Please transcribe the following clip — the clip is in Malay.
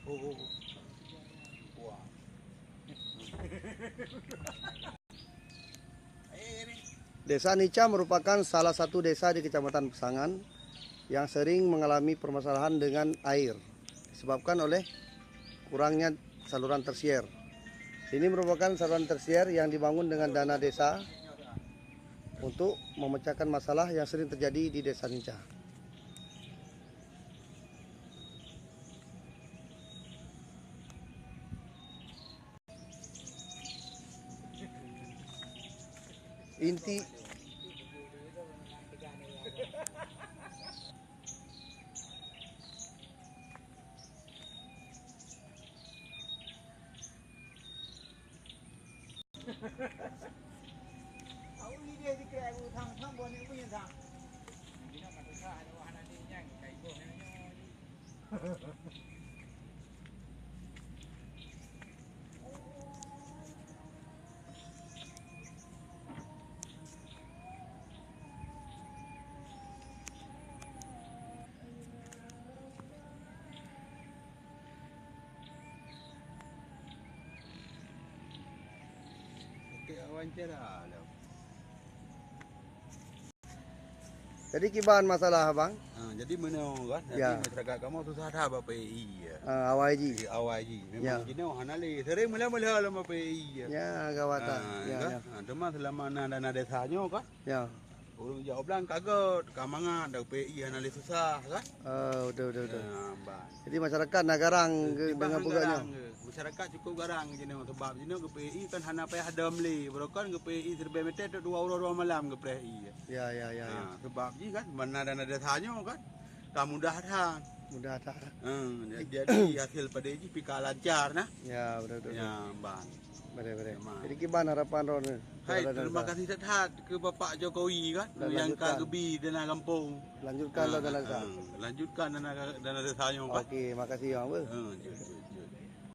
Oh. Wah. Desa Nica merupakan salah satu desa di Kecamatan Pesangan yang sering mengalami permasalahan dengan air disebabkan oleh kurangnya saluran tersier. Ini merupakan saluran tersier yang dibangun dengan dana desa untuk memecahkan masalah yang sering terjadi di Desa Nica. Inti Wawancara lah. jadi kibahan masalah abang. Jadi mana kan? Jadi Ya. masyarakat kamu susah dah apa PI ya. Awal ji. Awal ji. Ya. Memang jenis orang nali. Sering mula-mula lama PI ya. Ya gawatan. Ya, Kan? ya. Cuma selama dana desanya kan. Ya. Orang jawab bilang kaget, kamangan dah PI nali susah kan. Betul. Bang. Jadi masyarakat nak garang dengan pugaknya. Masyarakat cukup garang jenis sebab jenis ke PI kan hana payah ada beli. Berokan ke PI serba meter 2 malam ke PI. Ya. Sebab ji kan mana dana desanya kan. Tak mudah dah. Mudah tak? Jadi hasil pada ji pika lancar nah. Ya, betul. Ya, bang. Betul. Memang. Jadi kibahan harapan Ron. Hai, terima kasih sehat ke Bapak Jokowi kan Dan yang lanjutkan. ke Gebi dana kampung. Lanjutkan dana desa. Lanjutkan dana desanya kan. Okey, makasih bang. Ya.